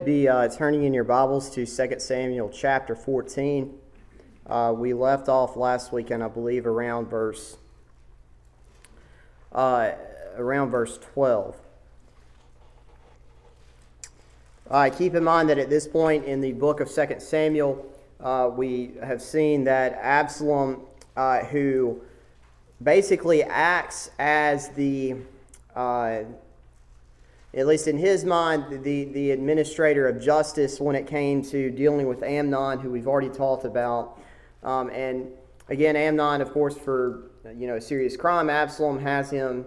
Be turning in your Bibles to 2 Samuel chapter 14. We left off last week, and I believe around verse 12. Keep in mind that at this point in the book of 2 Samuel, we have seen that Absalom, who basically acts as the at least in his mind, the administrator of justice when it came to dealing with Amnon, who we've already talked about. And again, Amnon, of course, for a serious crime, Absalom has him,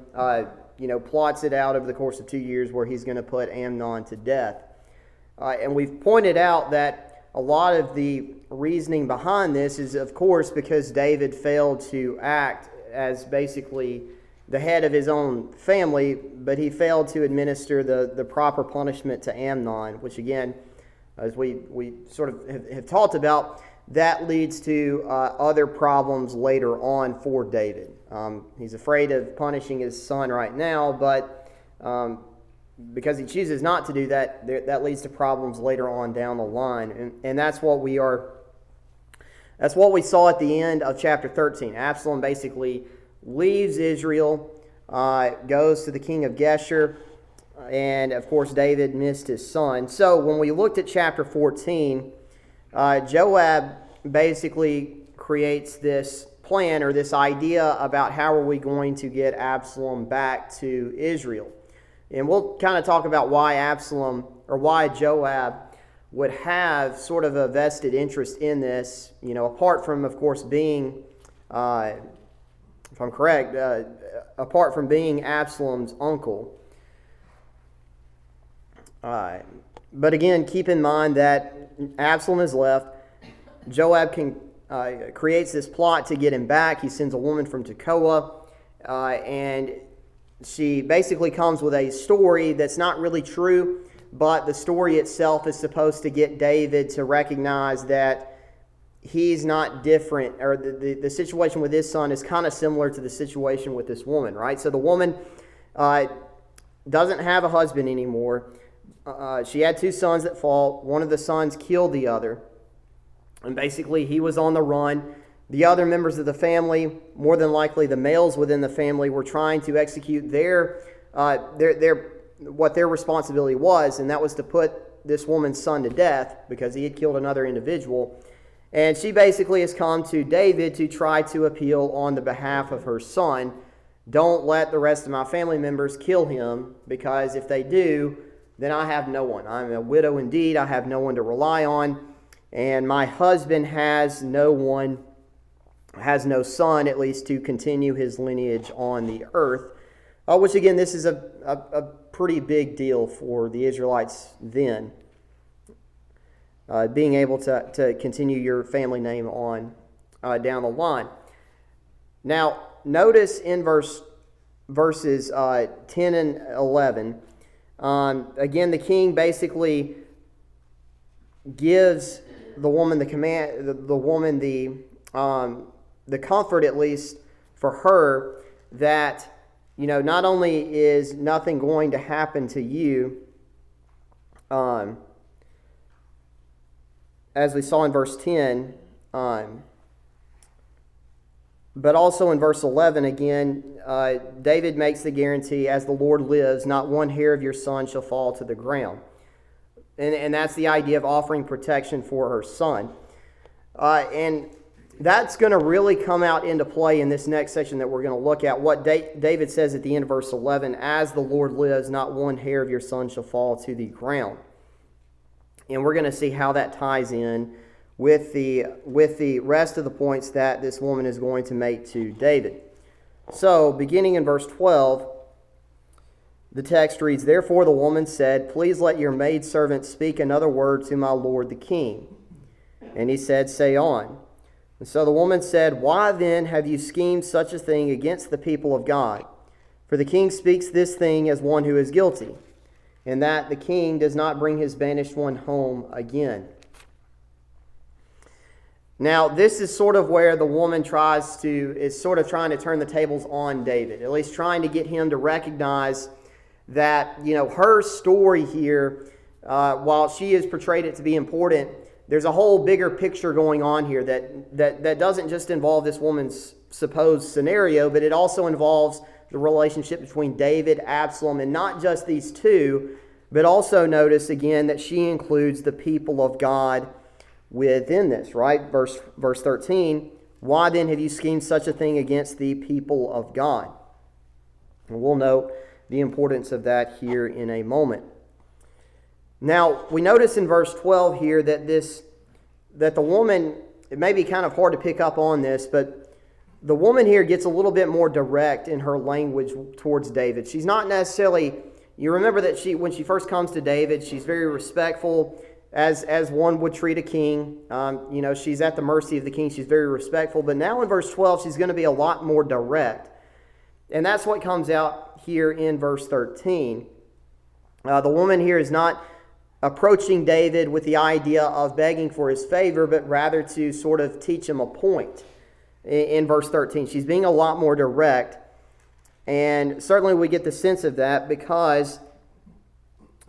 plots it out over the course of 2 years where he's going to put Amnon to death. And we've pointed out that a lot of the reasoning behind this is, of course, because David failed to act as basically the head of his own family, but he failed to administer the proper punishment to Amnon, which again, as we sort of have talked about, that leads to other problems later on for David. He's afraid of punishing his son right now, but because he chooses not to do that, that leads to problems later on down the line. And that's what we saw at the end of chapter 13. Absalom basically leaves Israel, goes to the king of Geshur, and of course David missed his son. So when we looked at chapter 14, Joab basically creates this plan or this idea about how are we going to get Absalom back to Israel. And we'll kind of talk about why Absalom or why Joab would have sort of a vested interest in this, apart from, of course, being if I'm correct, apart from being Absalom's uncle. But again, keep in mind that Absalom is left. Joab creates this plot to get him back. He sends a woman from Tekoa, and she basically comes with a story that's not really true, but the story itself is supposed to get David to recognize that he's not different, or the situation with his son is kind of similar to the situation with this woman, right? So the woman doesn't have a husband anymore. She had two sons that fought. One of the sons killed the other, and basically he was on the run. The other members of the family, more than likely the males within the family, were trying to execute what their responsibility was, and that was to put this woman's son to death because he had killed another individual. And she basically has come to David to try to appeal on the behalf of her son. Don't let the rest of my family members kill him, because if they do, then I have no one. I'm a widow indeed. I have no one to rely on. And my husband has no son, at least, to continue his lineage on the earth. Which, again, this is a pretty big deal for the Israelites then. Being able to continue your family name on down the line. Now, notice in verses 10 and 11, again, the king basically gives the woman the command, the woman the comfort, at least for her, that not only is nothing going to happen to you, as we saw in verse 10, but also in verse 11 again, David makes the guarantee, as the Lord lives, not one hair of your son shall fall to the ground. And that's the idea of offering protection for her son. And that's going to really come out into play in this next section that we're going to look at. What David says at the end of verse 11, as the Lord lives, not one hair of your son shall fall to the ground. And we're going to see how that ties in with the rest of the points that this woman is going to make to David. So, beginning in verse 12, the text reads, "Therefore the woman said, Please let your maidservant speak another word to my lord the king. And he said, Say on. And so the woman said, Why then have you schemed such a thing against the people of God? For the king speaks this thing as one who is guilty, and that the king does not bring his banished one home again." Now, this is sort of where the woman is sort of trying to turn the tables on David, at least trying to get him to recognize that, her story here while she has portrayed it to be important, there's a whole bigger picture going on here that doesn't just involve this woman's supposed scenario, but it also involves the relationship between David, Absalom, and not just these two, but also notice again that she includes the people of God within this, right? Verse 13, why then have you schemed such a thing against the people of God? And we'll note the importance of that here in a moment. Now, we notice in verse 12 here that the woman, it may be kind of hard to pick up on this, but the woman here gets a little bit more direct in her language towards David. She's not necessarily, you remember that when she first comes to David, she's very respectful, as one would treat a king. She's at the mercy of the king. She's very respectful. But now in verse 12, she's going to be a lot more direct. And that's what comes out here in verse 13. The woman here is not approaching David with the idea of begging for his favor, but rather to sort of teach him a point. In verse 13, she's being a lot more direct, and certainly we get the sense of that because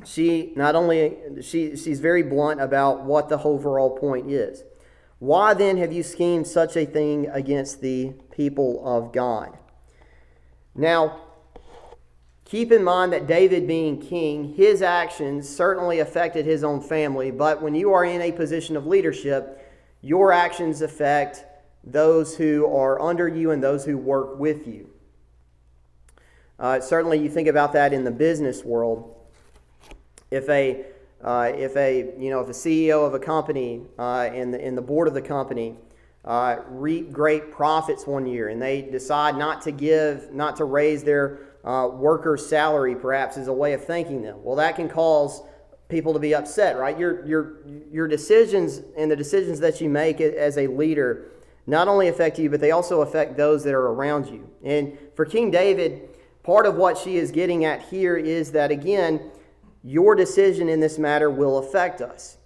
she's very blunt about what the overall point is. Why then have you schemed such a thing against the people of God? Now, keep in mind that David being king, his actions certainly affected his own family, but when you are in a position of leadership, your actions affect those who are under you and those who work with you. Certainly, you think about that in the business world. If a CEO of a company and the board of the company reap great profits one year, and they decide not to raise their workers' salary, perhaps as a way of thanking them, well, that can cause people to be upset, right? Your decisions and the decisions that you make as a leader not only affect you, but they also affect those that are around you. And for King David, part of what she is getting at here is that, again, your decision in this matter will affect us.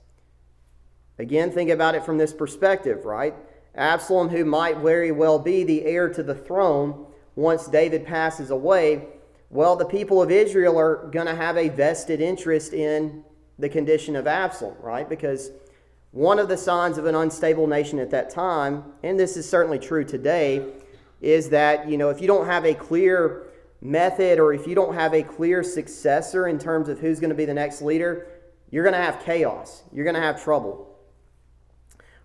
Again, think about it from this perspective, right? Absalom, who might very well be the heir to the throne once David passes away, well, the people of Israel are going to have a vested interest in the condition of Absalom, right? Because one of the signs of an unstable nation at that time, and this is certainly true today, is that, if you don't have a clear method or if you don't have a clear successor in terms of who's going to be the next leader, you're going to have chaos. You're going to have trouble.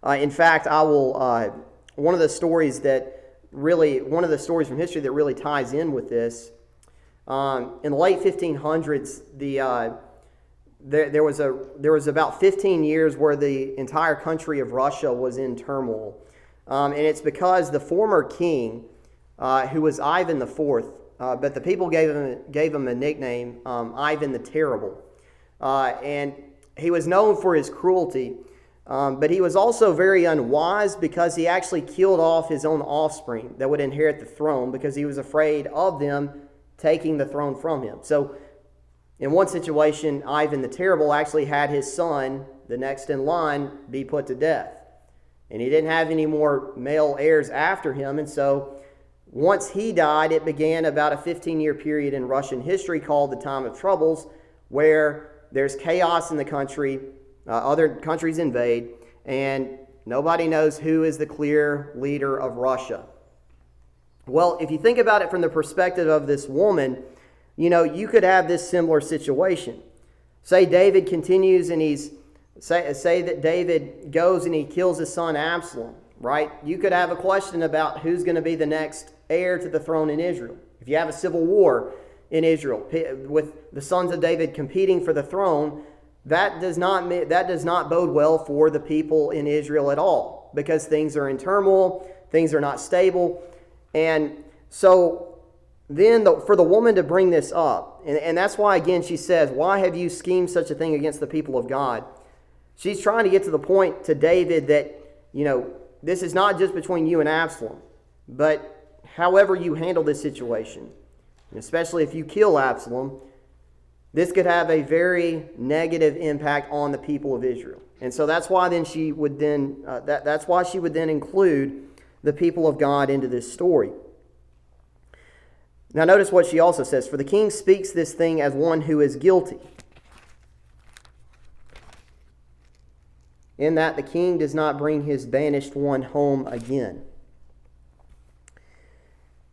In fact, one of the stories from history that really ties in with this, in the late 1500s, there was about 15 years where the entire country of Russia was in turmoil. And it's because the former king, who was Ivan IV, but the people gave him a nickname, Ivan the Terrible. And he was known for his cruelty, but he was also very unwise because he actually killed off his own offspring that would inherit the throne because he was afraid of them taking the throne from him. So in one situation, Ivan the Terrible actually had his son, the next in line, be put to death. And he didn't have any more male heirs after him. And so once he died, it began about a 15-year period in Russian history called the Time of Troubles, where there's chaos in the country, other countries invade, and nobody knows who is the clear leader of Russia. Well, if you think about it from the perspective of this woman, you could have this similar situation. Say David continues and say that David goes and he kills his son Absalom, right? You could have a question about who's going to be the next heir to the throne in Israel. If you have a civil war in Israel with the sons of David competing for the throne, that does not bode well for the people in Israel at all, because things are in turmoil, things are not stable. And so then for the woman to bring this up, and that's why, again, she says, why have you schemed such a thing against the people of God? She's trying to get to the point to David that, this is not just between you and Absalom, but however you handle this situation, and especially if you kill Absalom, this could have a very negative impact on the people of Israel. And so that's why then she would include the people of God into this story. Now notice what she also says. For the king speaks this thing as one who is guilty. in that the king does not bring his banished one home again.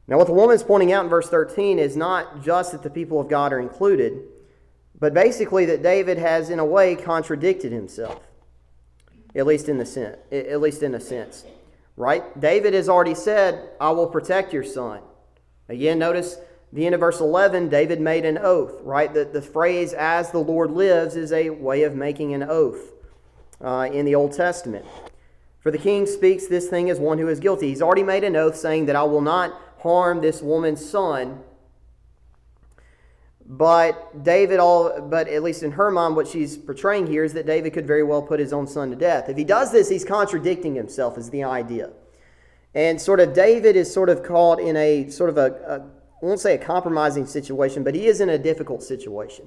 Now, what the woman's pointing out in verse 13 is not just that the people of God are included, but basically that David has, in a way, contradicted himself, at least in a sense. Right? David has already said, I will protect your son. Again, notice the end of verse 11, David made an oath. Right? The phrase, as the Lord lives, is a way of making an oath in the Old Testament. For the king speaks this thing as one who is guilty. He's already made an oath saying that I will not harm this woman's son. But at least in her mind, what she's portraying here is that David could very well put his own son to death. If he does this, he's contradicting himself, is the idea. And sort of David is sort of caught in a sort of I won't say a compromising situation, but he is in a difficult situation.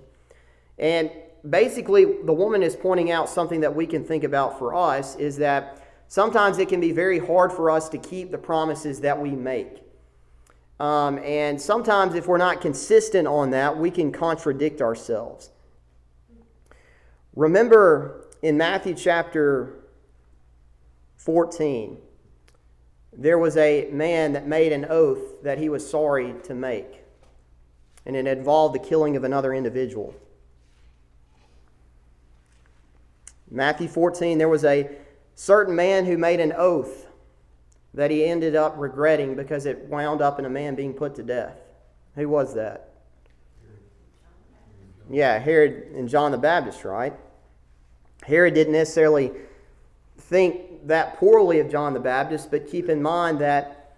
And basically, the woman is pointing out something that we can think about for us, is that sometimes it can be very hard for us to keep the promises that we make. And sometimes if we're not consistent on that, we can contradict ourselves. Remember in Matthew chapter 14, there was a man that made an oath that he was sorry to make. And it involved the killing of another individual. Matthew 14, there was a certain man who made an oath that he ended up regretting because it wound up in a man being put to death. Who was that? Yeah, Herod and John the Baptist, right? Herod didn't necessarily think that poorly of John the Baptist, but keep in mind that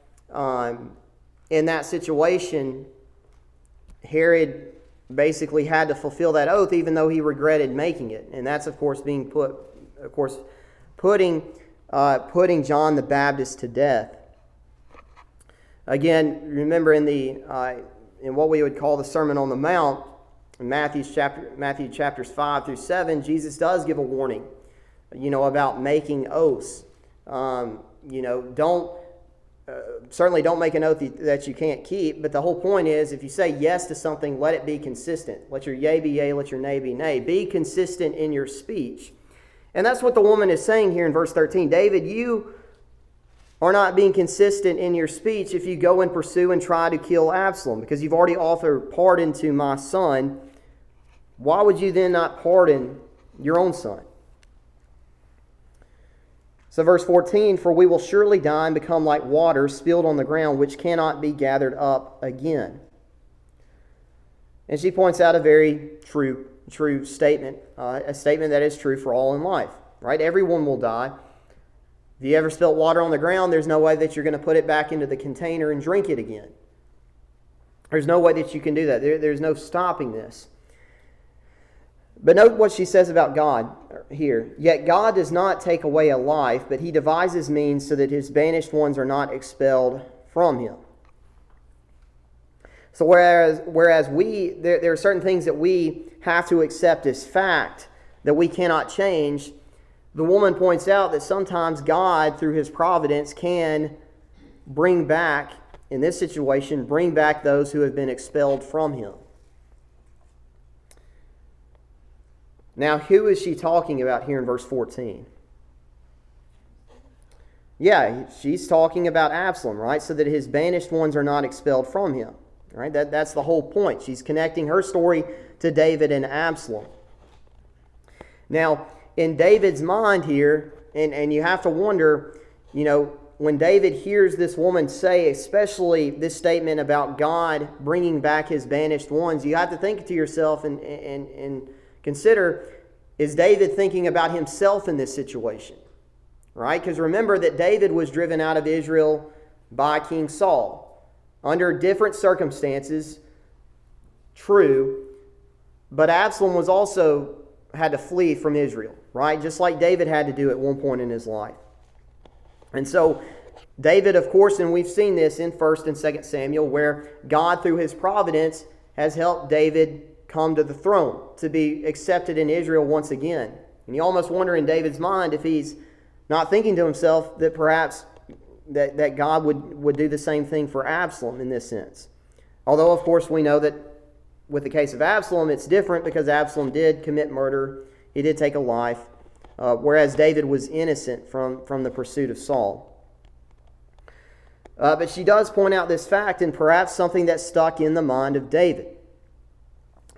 in that situation, Herod basically had to fulfill that oath even though he regretted making it. And that's, of course, putting John the Baptist to death. Again, remember in what we would call the Sermon on the Mount, in Matthew chapters 5 through 7, Jesus does give a warning, about making oaths. Certainly don't make an oath that you can't keep, but the whole point is, if you say yes to something, let it be consistent. Let your yea be yea, let your nay be nay. Be consistent in your speech. And that's what the woman is saying here in verse 13. David, you are not being consistent in your speech if you go and pursue and try to kill Absalom, because you've already offered pardon to my son. Why would you then not pardon your own son? So verse 14, for we will surely die and become like water spilled on the ground, which cannot be gathered up again. And she points out a very true statement, a statement that is true for all in life, right? Everyone will die. If you ever spilt water on the ground, there's no way that you're going to put it back into the container and drink it again. There's no way that you can do that. There's no stopping this. But note what she says about God here. Yet God does not take away a life, but he devises means so that his banished ones are not expelled from him. So whereas there are certain things that we have to accept as fact that we cannot change, the woman points out that sometimes God, through his providence, can bring back, in this situation, bring back those who have been expelled from him. Now, who is she talking about here in verse 14? Yeah, she's talking about Absalom, right? So that his banished ones are not expelled from him. Right? That's the whole point. She's connecting her story to David and Absalom. Now, in David's mind here, and you have to wonder, when David hears this woman say, especially this statement about God bringing back his banished ones, you have to think to yourself and consider, is David thinking about himself in this situation? Right? Because remember that David was driven out of Israel by King Saul. Under different circumstances, true, but Absalom was also had to flee from Israel, right? Just like David had to do at one point in his life. And so David, of course, and we've seen this in 1 and 2 Samuel, where God, through his providence, has helped David come to the throne, to be accepted in Israel once again. And you almost wonder in David's mind if he's not thinking to himself that perhaps that God would do the same thing for Absalom in this sense. Although, of course, we know that with the case of Absalom, it's different because Absalom did commit murder. He did take a life. whereas David was innocent from the pursuit of Saul. But she does point out this fact, and perhaps something that stuck in the mind of David.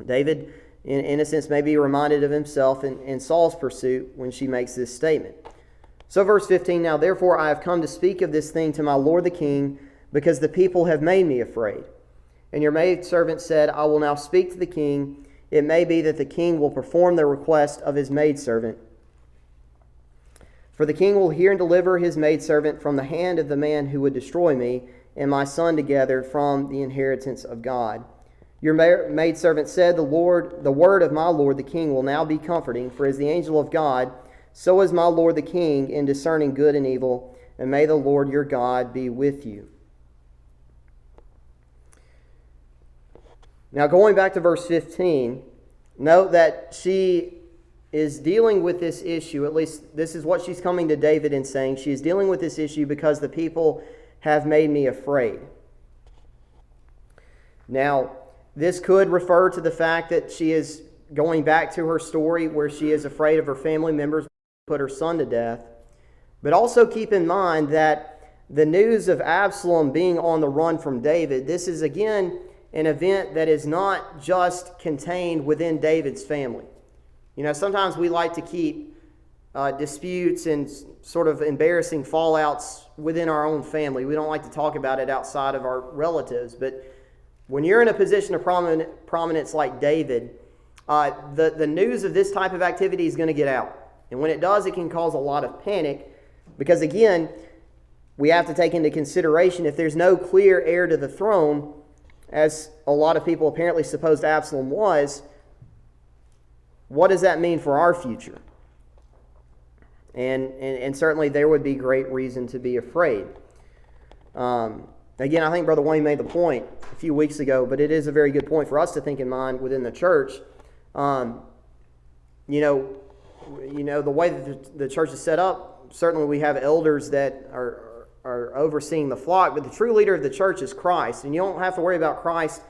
David, in a sense, may be reminded of himself in Saul's pursuit when she makes this statement. So verse 15, now therefore I have come to speak of this thing to my lord the king, because the people have made me afraid. And your maidservant said, I will now speak to the king. It may be that the king will perform the request of his maidservant. For the king will hear and deliver his maidservant from the hand of the man who would destroy me and my son together from the inheritance of God. Your maidservant said, the word of my lord the king will now be comforting, for as the angel of God, so is my lord the king in discerning good and evil, and may the Lord your God be with you. Now going back to verse 15, note that she is dealing with this issue, at least this is what she's coming to David and saying. She is dealing with this issue because the people have made me afraid. Now, this could refer to the fact that she is going back to her story where she is afraid of her family members put her son to death. But also keep in mind that the news of Absalom being on the run from David, this is again an event that is not just contained within David's family. You know, sometimes we like to keep disputes and sort of embarrassing fallouts within our own family. We don't like to talk about it outside of our relatives. But when you're in a position of prominence like David, the news of this type of activity is going to get out. And when it does, it can cause a lot of panic because, again, we have to take into consideration if there's no clear heir to the throne, as a lot of people apparently supposed Absalom was, what does that mean for our future? And certainly there would be great reason to be afraid. Again, I think Brother Wayne made the point a few weeks ago, but it is a very good point for us to think in mind within the church. The way that the church is set up, certainly we have elders that are overseeing the flock, but the true leader of the church is Christ. And you don't have to worry about Christ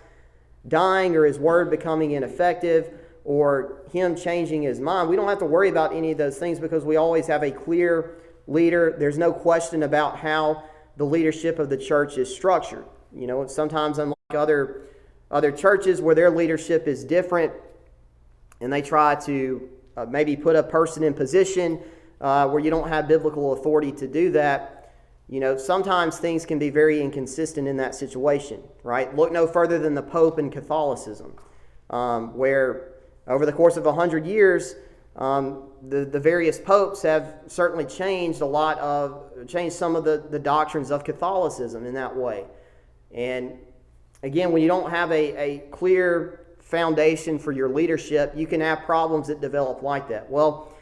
dying or his word becoming ineffective or him changing his mind. We don't have to worry about any of those things because we always have a clear leader. There's no question about how the leadership of the church is structured. You know, sometimes unlike other churches where their leadership is different and they try to maybe put a person in position where you don't have biblical authority to do that. You know, sometimes things can be very inconsistent in that situation, right? Look no further than the Pope in Catholicism, where over the course of 100 years, the various popes have certainly changed some of the doctrines of Catholicism in that way. And again, when you don't have a clear foundation for your leadership, you can have problems that develop like that. Well,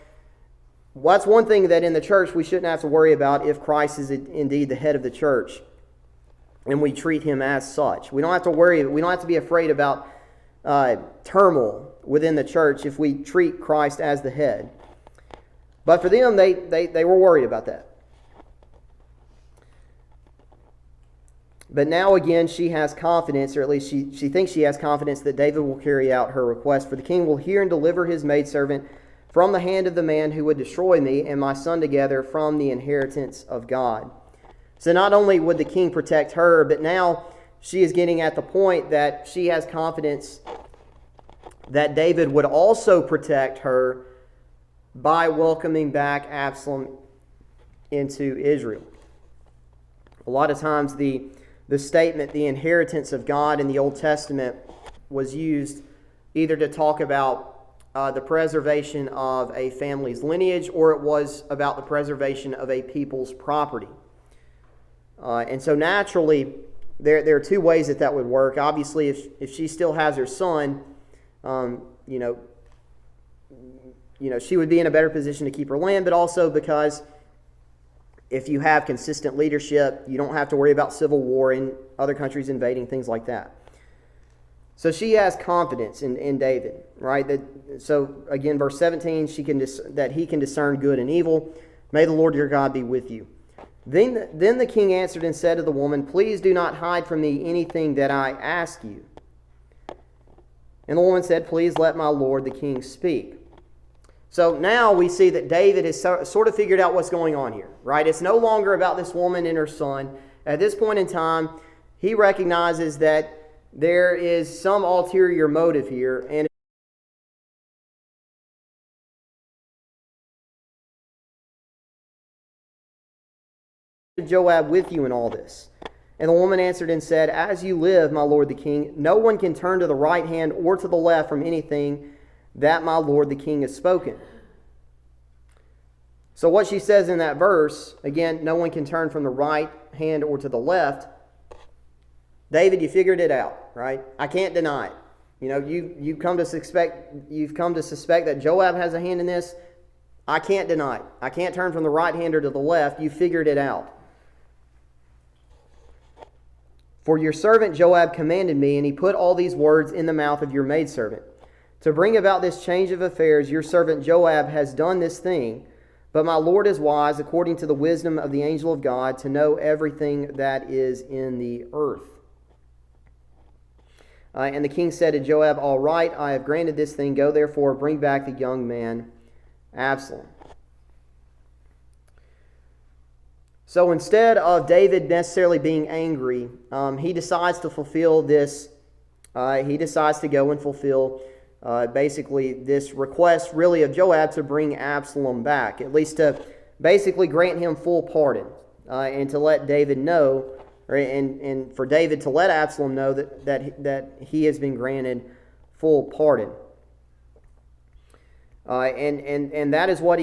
that's one thing that in the church we shouldn't have to worry about if Christ is indeed the head of the church and we treat him as such. We don't have to worry, we don't have to be afraid about turmoil within the church if we treat Christ as the head. But for them, they were worried about that. But now again, she has confidence, or at least she thinks she has confidence that David will carry out her request. For the king will hear and deliver his maidservant from the hand of the man who would destroy me and my son together from the inheritance of God. So not only would the king protect her, but now she is getting at the point that she has confidence that David would also protect her by welcoming back Absalom into Israel. A lot of times the statement, the inheritance of God in the Old Testament, was used either to talk about the preservation of a family's lineage, or it was about the preservation of a people's property. And so naturally, there are two ways that would work. Obviously, if she still has her son, she would be in a better position to keep her land, but also because if you have consistent leadership, you don't have to worry about civil war and other countries invading, things like that. So she has confidence in David, right? So again, verse 17, that he can discern good and evil. May the Lord your God be with you. Then the king answered and said to the woman, please do not hide from me anything that I ask you. And the woman said, please let my lord the king speak. So now we see that David has sort of figured out what's going on here, right? It's no longer about this woman and her son. At this point in time, he recognizes that there is some ulterior motive here, and Joab with you in all this. And the woman answered and said, As you live, my lord the king, no one can turn to the right hand or to the left from anything that my lord the king has spoken. So what she says in that verse, again, no one can turn from the right hand or to the left. David, you figured it out, right? I can't deny it. You know, you've come to suspect that Joab has a hand in this. I can't deny it. I can't turn from the right hand or to the left. You figured it out. For your servant Joab commanded me, and he put all these words in the mouth of your maidservant. To bring about this change of affairs, your servant Joab has done this thing. But my Lord is wise, according to the wisdom of the angel of God, to know everything that is in the earth. And the king said to Joab, All right, I have granted this thing. Go therefore, bring back the young man Absalom. So instead of David necessarily being angry, he decides to fulfill this. He decides to go and fulfill basically this request really of Joab to bring Absalom back, at least to basically grant him full pardon, and to let David know, and for David to let Absalom know that he has been granted full pardon. And that is what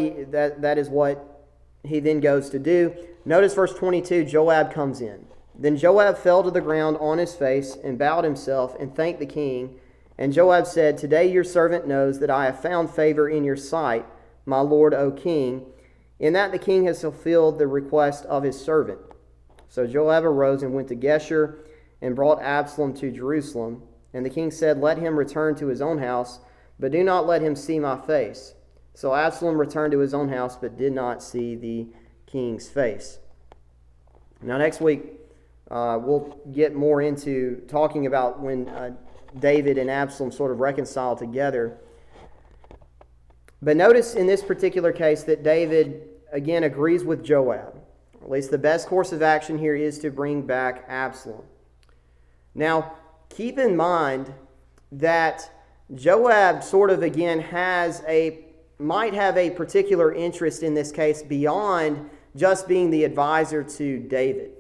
he then goes to do. Notice verse 22, Joab comes in. Then Joab fell to the ground on his face and bowed himself and thanked the king. And Joab said, Today your servant knows that I have found favor in your sight, my lord, O king, in that the king has fulfilled the request of his servant. So Joab arose and went to Geshur and brought Absalom to Jerusalem. And the king said, Let him return to his own house, but do not let him see my face. So Absalom returned to his own house, but did not see the king's face. Now next week, we'll get more into talking about when David and Absalom sort of reconcile together. But notice in this particular case that David, again, agrees with Joab. At least the best course of action here is to bring back Absalom. Now, keep in mind that Joab sort of, again, might have a particular interest in this case beyond just being the advisor to David.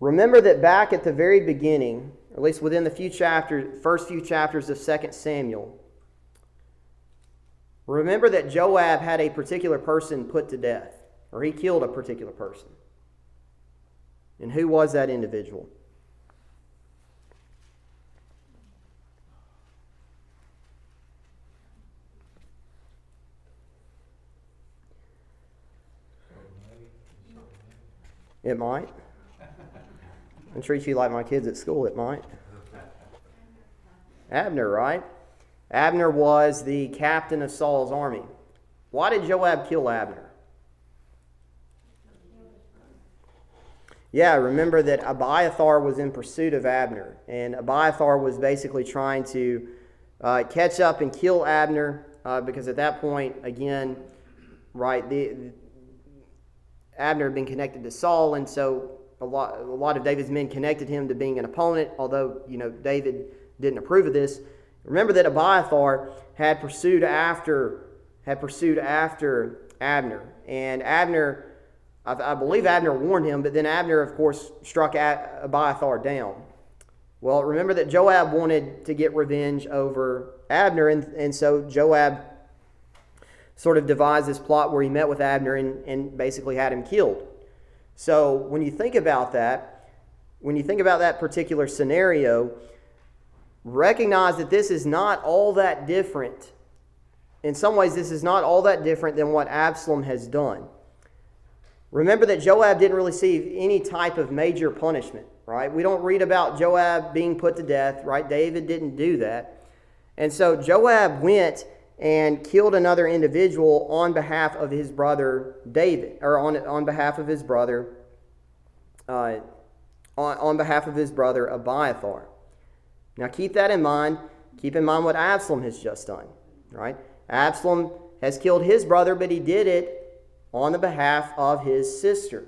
Remember that back at the very beginning, at least within the first few chapters of 2 Samuel, remember that Joab had a particular person put to death, or he killed a particular person. And who was that individual? It might. I treat you like my kids at school, it might. Abner, right? Abner was the captain of Saul's army. Why did Joab kill Abner? Yeah, remember that Abiathar was in pursuit of Abner, and Abiathar was basically trying to catch up and kill Abner, because at that point, again, right, Abner had been connected to Saul, and so a lot of David's men connected him to being an opponent, although, David didn't approve of this. Remember that Abiathar had pursued after Abner, and Abner, I believe Abner warned him, but then Abner, of course, struck Abiathar down. Well, remember that Joab wanted to get revenge over Abner, and so Joab sort of devised this plot where he met with Abner and basically had him killed. So when you think about that particular scenario, recognize that this is not all that different. In some ways, this is not all that different than what Absalom has done. Remember that Joab didn't receive any type of major punishment, right? We don't read about Joab being put to death, right? David didn't do that. And so Joab went and killed another individual on behalf of his brother David, or on behalf of his brother Abiathar. Now keep that in mind. Keep in mind what Absalom has just done. right? Absalom has killed his brother, but he did it on the behalf of his sister.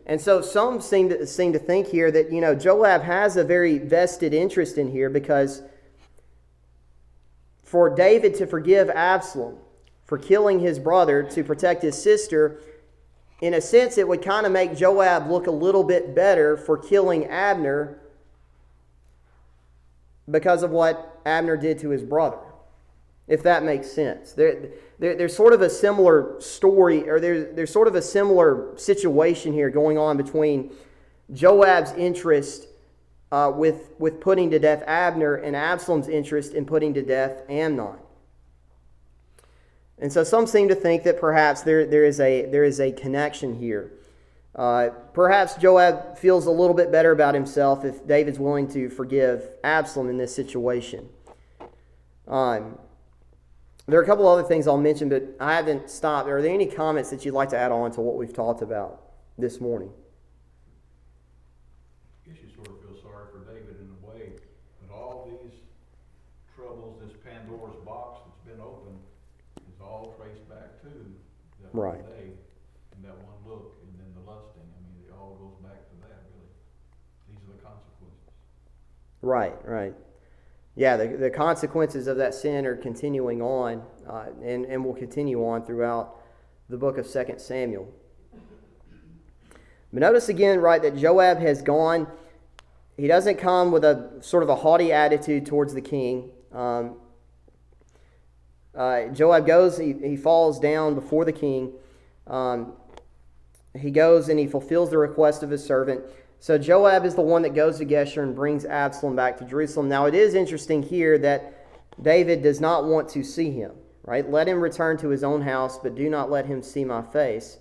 And so some seem to think here that, Joab has a very vested interest in here, because for David to forgive Absalom for killing his brother to protect his sister, in a sense, it would kind of make Joab look a little bit better for killing Abner because of what Abner did to his brother, if that makes sense. There's sort of a similar story, or there's sort of a similar situation here going on between Joab's interest with putting to death Abner and Absalom's interest in putting to death Amnon. And so some seem to think that perhaps there is a connection here. Perhaps Joab feels a little bit better about himself if David's willing to forgive Absalom in this situation. There are a couple other things I'll mention, but I haven't stopped. Are there any comments that you'd like to add on to what we've talked about this morning? I guess you sort of feel sorry for David in a way, but all these troubles, this Pandora's box that's been opened, is all traced back to that one day and that one look, and then the lusting. I mean, it all goes back to that, really. These are the consequences. Right. Yeah, the consequences of that sin are continuing on and will continue on throughout the book of 2 Samuel. But notice again, right, that Joab has gone. He doesn't come with a sort of a haughty attitude towards the king. Joab goes, he falls down before the king. He goes and he fulfills the request of his servant. So Joab is the one that goes to Geshur and brings Absalom back to Jerusalem. Now it is interesting here that David does not want to see him, right? Let him return to his own house, but do not let him see my face.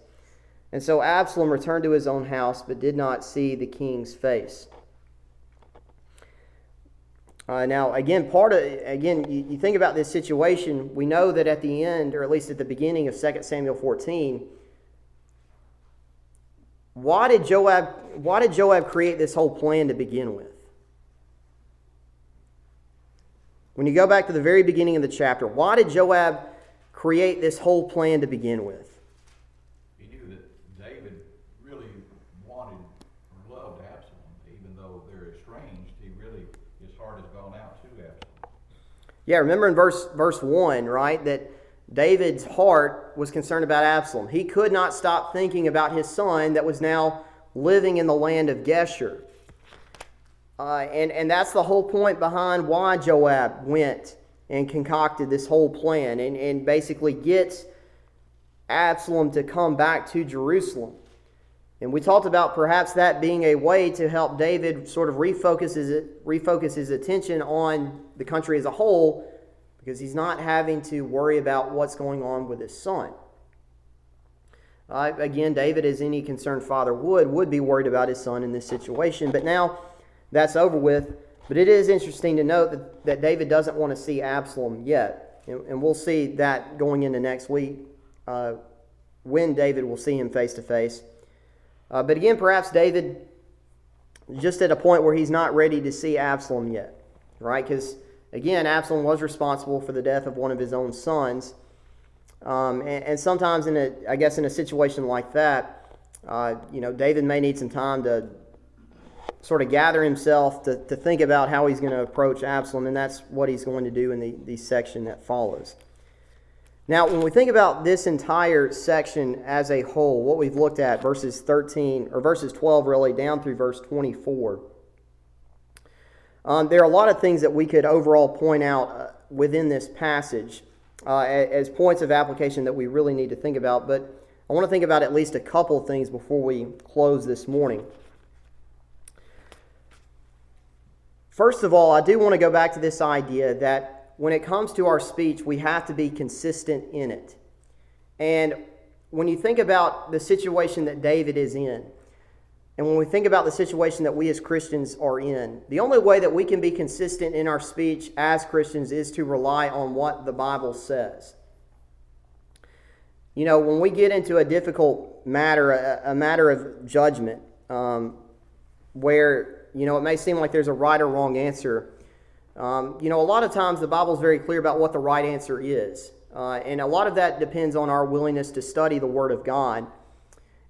And so Absalom returned to his own house, but did not see the king's face. Now, again, you think about this situation. We know that at the end, or at least at the beginning of 2 Samuel 14, why did Joab create this whole plan to begin with? When you go back to the very beginning of the chapter, why did Joab create this whole plan to begin with? He knew that David really wanted or loved Absalom, even though they're estranged. His heart has gone out to Absalom. Yeah, remember in verse 1, right, that David's heart was concerned about Absalom. He could not stop thinking about his son that was now living in the land of Geshur. And that's the whole point behind why Joab went and concocted this whole plan and basically gets Absalom to come back to Jerusalem. And we talked about perhaps that being a way to help David sort of refocus his attention on the country as a whole, because he's not having to worry about what's going on with his son. Again, David, as any concerned father would be worried about his son in this situation. But now that's over with. But it is interesting to note that David doesn't want to see Absalom yet. And we'll see that going into next week when David will see him face to face. But again, perhaps David just at a point where he's not ready to see Absalom yet, right? Because again, Absalom was responsible for the death of one of his own sons. And sometimes in a situation like that, David may need some time to sort of gather himself to think about how he's going to approach Absalom, and that's what he's going to do in the section that follows. Now, when we think about this entire section as a whole, what we've looked at, verses 12 really, down through verse 24, there are a lot of things that we could overall point out within this passage as points of application that we really need to think about, but I want to think about at least a couple of things before we close this morning. First of all, I do want to go back to this idea that when it comes to our speech, we have to be consistent in it. And when you think about the situation that David is in, and when we think about the situation that we as Christians are in, the only way that we can be consistent in our speech as Christians is to rely on what the Bible says. When we get into a difficult matter, a matter of judgment, where, it may seem like there's a right or wrong answer, A lot of times the Bible is very clear about what the right answer is. And a lot of that depends on our willingness to study the Word of God.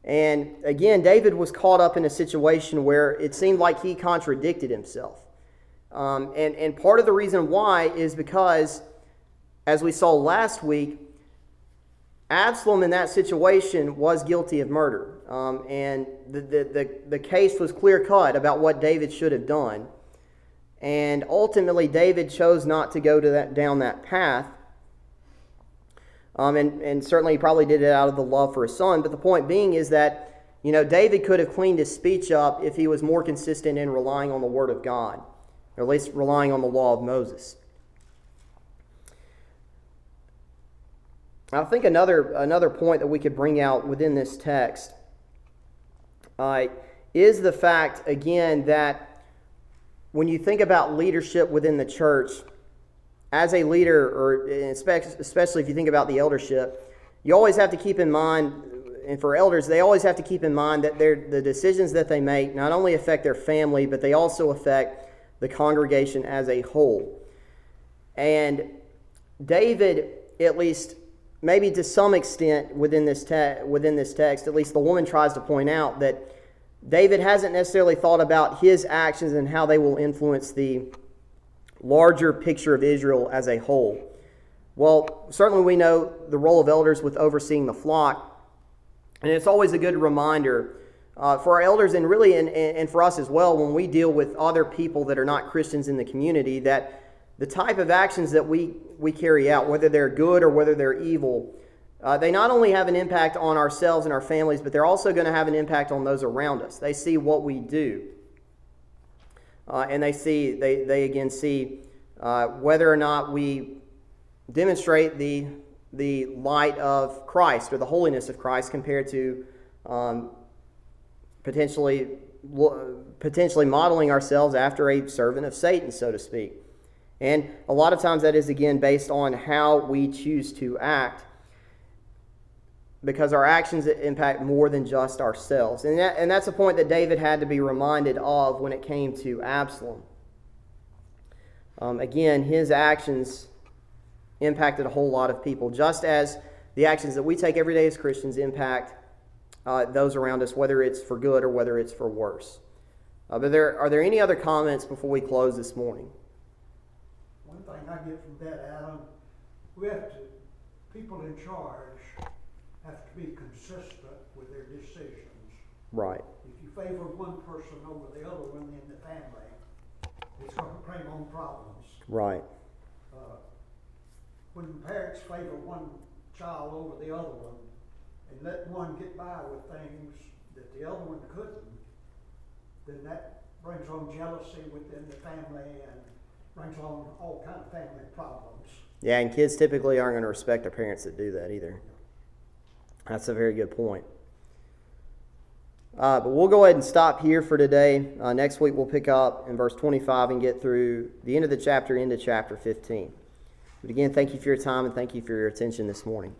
And again, David was caught up in a situation where it seemed like he contradicted himself. And part of the reason why is because, as we saw last week, Absalom in that situation was guilty of murder. And the case was clear-cut about what David should have done. And ultimately, David chose not to go down that path. And certainly he probably did it out of the love for his son. But the point being is that, David could have cleaned his speech up if he was more consistent in relying on the Word of God, or at least relying on the law of Moses. I think another point that we could bring out within this text is the fact, again, that when you think about leadership within the church, as a leader, or especially if you think about the eldership, you always have to keep in mind, and for elders, they always have to keep in mind that the decisions that they make not only affect their family, but they also affect the congregation as a whole. And David, at least maybe to some extent within this text, at least the woman tries to point out that David hasn't necessarily thought about his actions and how they will influence the larger picture of Israel as a whole. Well, certainly we know the role of elders with overseeing the flock, and it's always a good reminder for our elders and really and for us as well when we deal with other people that are not Christians in the community, that the type of actions that we carry out, whether they're good or whether they're evil, they not only have an impact on ourselves and our families, but they're also going to have an impact on those around us. They see what we do. And they again see whether or not we demonstrate the light of Christ or the holiness of Christ compared to potentially modeling ourselves after a servant of Satan, so to speak. And a lot of times that is, again, based on how we choose to act, because our actions impact more than just ourselves. And that's a point that David had to be reminded of when it came to Absalom. Again, his actions impacted a whole lot of people, just as the actions that we take every day as Christians impact those around us, whether it's for good or whether it's for worse. But are there any other comments before we close this morning? One thing I get from that, Alan, people in charge have to be consistent with their decisions. Right. If you favor one person over the other one in the family, it's going to bring on problems. Right. When parents favor one child over the other one and let one get by with things that the other one couldn't, then that brings on jealousy within the family and brings on all kind of family problems. Yeah, and kids typically aren't going to respect their parents that do that either. That's a very good point. But we'll go ahead and stop here for today. Next week we'll pick up in verse 25 and get through the end of the chapter into chapter 15. But again, thank you for your time and thank you for your attention this morning.